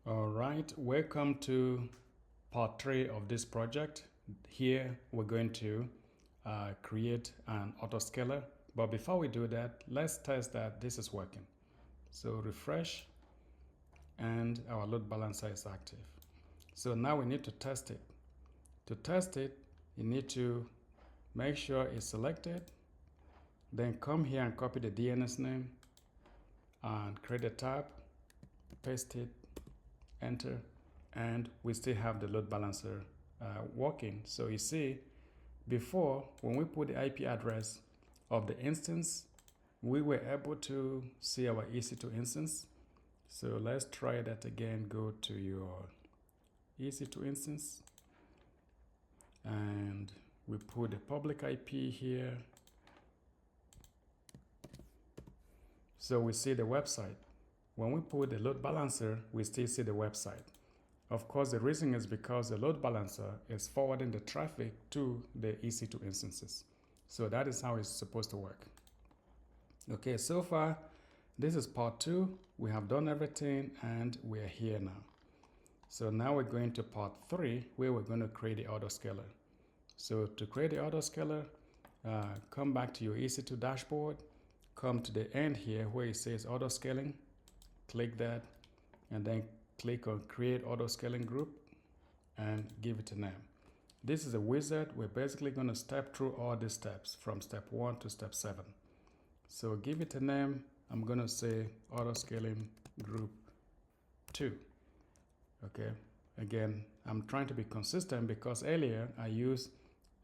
All right, welcome to part 3 of this project. Here we're going to create an autoscaler, but before we do that, let's test that this is working. So refresh and our load balancer is active. So now we need to test it. To test it, you need to make sure it's selected, then come here and copy the DNS name and create a tab, paste it, enter, and we still have the load balancer working. So you see, before, when we put the IP address of the instance, we were able to see our EC2 instance. So let's try that again. Go to your EC2 instance and we put the public IP here. So we see the website. When we put the load balancer, we still see the website. Of course, the reason is because the load balancer is forwarding the traffic to the EC2 instances. So that is how it's supposed to work. Okay, so far, this is part 2. We have done everything and we're here now. So now we're going to part 3, where we're going to create the autoscaler. So to create the autoscaler, come back to your EC2 dashboard, come to the end here where it says autoscaling, click that, and then click on create autoscaling group and give it a name. This is a wizard. We're basically going to step through all these steps from step 1 to step 7. So give it a name. I'm going to say autoscaling group 2. Okay, again, I'm trying to be consistent because earlier I used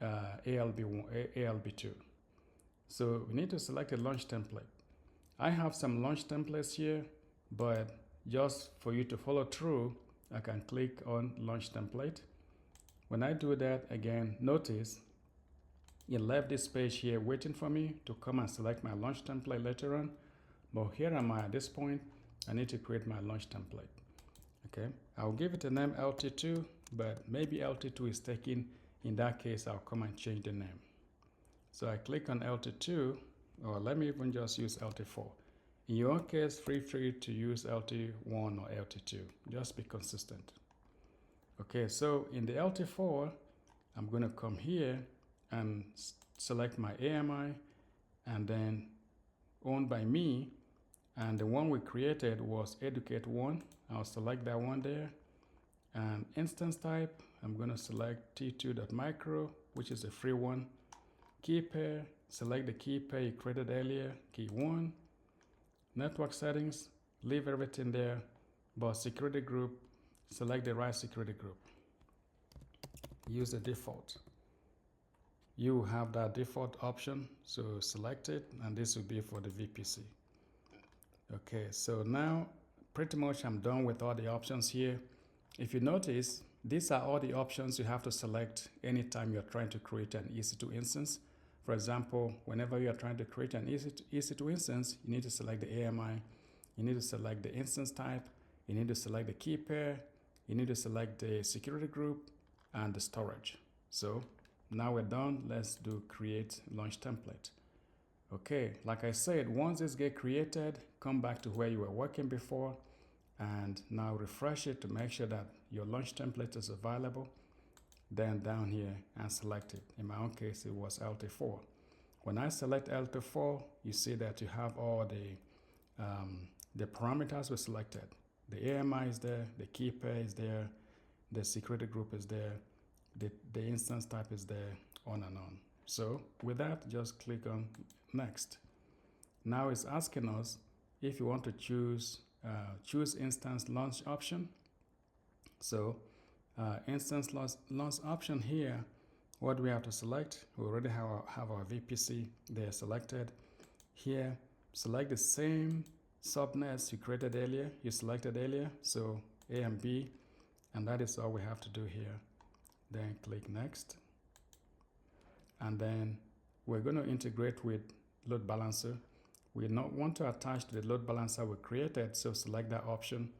ALB2. So we need to select a launch template. I have some launch templates here, but just for you to follow through, I can click on launch template. When I do that, again, notice it left this page here waiting for me to come and select my launch template later on. But here am I at this point. I need to create my launch template. Okay, I'll give it a name LT2, but maybe LT2 is taken. In that case, I'll come and change the name. So I click on LT2, or let me even just use LT4. In your case, feel free to use LT1 or LT2. Just be consistent. Okay, so in the LT4, I'm going to come here and select my AMI, and then owned by me. And the one we created was educate1. I'll select that one there. And instance type, I'm going to select t2.micro, which is a free one. Key pair, select the key pair you created earlier, key 1. Network settings, leave everything there, but security group, select the right security group. Use the default. You have that default option, so select it, and this will be for the VPC. Okay, so now pretty much I'm done with all the options here. If you notice, these are all the options you have to select anytime you're trying to create an EC2 instance. For example, whenever you are trying to create an EC2 instance, you need to select the AMI, you need to select the instance type, you need to select the key pair, you need to select the security group, and the storage. So now we're done. Let's do create launch template. Okay, like I said, once this gets created, come back to where you were working before, and now refresh it to make sure that your launch template is available. Then down here and select it. In my own case, it was LT4. When I select LT4, you see that you have all the parameters were selected. The AMI is there, the key pair is there, the security group is there, the instance type is there, on and on. So with that, just click on next. Now it's asking us if you want to choose instance launch option. So instance launch option here, what do we have to select? We already have our VPC there selected. Here, select the same subnets you created earlier, you selected earlier, so A and B, and that is all we have to do here. Then click next. And then we're going to integrate with load balancer. We not want to attach to the load balancer we created, so select that option.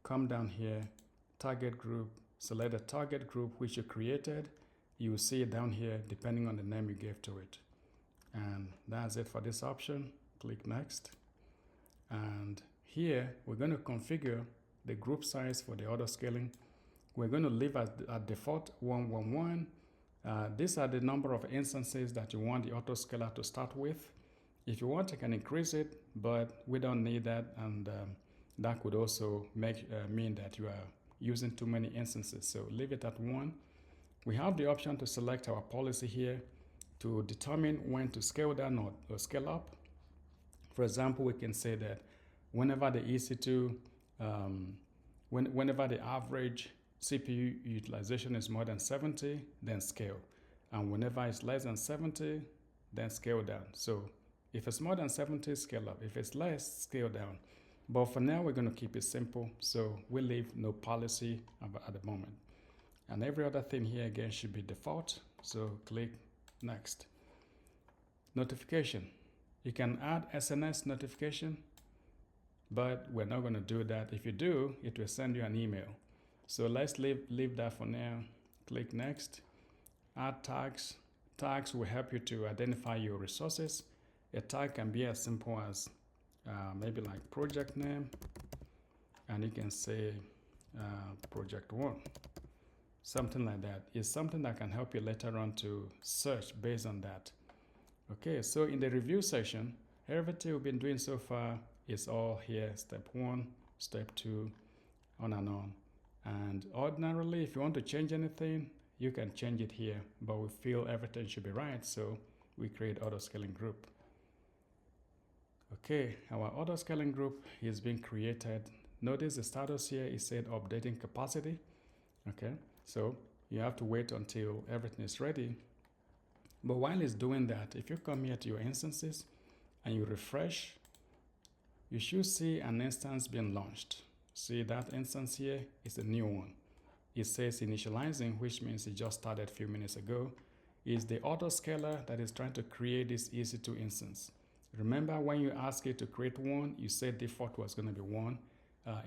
Come down here, target group, select the target group which you created. You will see it down here depending on the name you gave to it. And that's it for this option. Click next. And here we're going to configure the group size for the auto scaling. We're going to leave at default 111. These are the number of instances that you want the autoscaler to start with. If you want, you can increase it, but we don't need that, and that could also mean that you are using too many instances. So leave it at 1. We have the option to select our policy here to determine when to scale down or scale up. For example, we can say that whenever the EC2, whenever the average CPU utilization is more than 70, then scale. And whenever it's less than 70, then scale down. So if it's more than 70, scale up. If it's less, scale down. But for now, we're going to keep it simple. So we leave no policy at the moment. And every other thing here again should be default. So click next. Notification. You can add SNS notification, but we're not going to do that. If you do, it will send you an email. So let's leave that for now. Click next. Add tags. Tags will help you to identify your resources. A tag can be as simple as maybe like project name, and you can say project 1. Something like that. It's something that can help you later on to search based on that. Okay, so in the review section, everything we've been doing so far is all here. Step 1, step 2, on and on. And ordinarily, if you want to change anything, you can change it here, but we feel everything should be right, so we create auto scaling group. Okay, our auto scaling group is being created. Notice the status here is said updating capacity. Okay, so you have to wait until everything is ready. But while it's doing that, if you come here to your instances and you refresh, you should see an instance being launched. See that instance here is a new one. It says initializing, which means it just started a few minutes ago. It's the autoscaler that is trying to create this EC2 instance. Remember when you ask it to create one, you said default was going to be one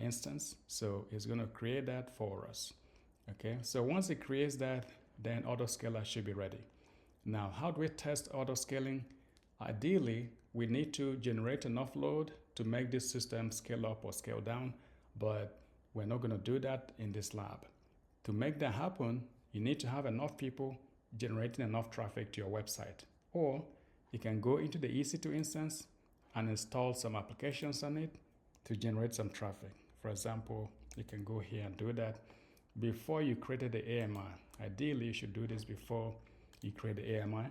instance. So it's going to create that for us. Okay, so once it creates that, then autoscaler should be ready. Now, how do we test autoscaling? Ideally, we need to generate enough load to make this system scale up or scale down, but we're not going to do that in this lab. To make that happen, you need to have enough people generating enough traffic to your website. Or you can go into the EC2 instance and install some applications on it to generate some traffic. For example, you can go here and do that before you created the AMI. Ideally, you should do this before you create the AMI.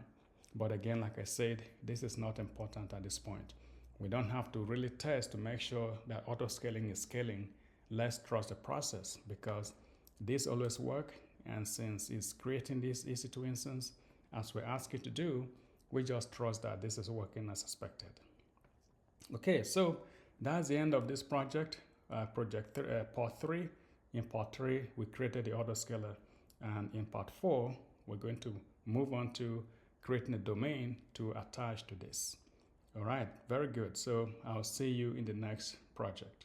But again, like I said, this is not important at this point. We don't have to really test to make sure that auto scaling is scaling. Let's trust the process because this always works. And since it's creating this EC2 instance, as we ask it to do, we just trust that this is working as expected. Okay, so that's the end of this project, part 3. In part 3, we created the autoscaler. And in part 4, we're going to move on to creating a domain to attach to this. All right, very good. So I'll see you in the next project.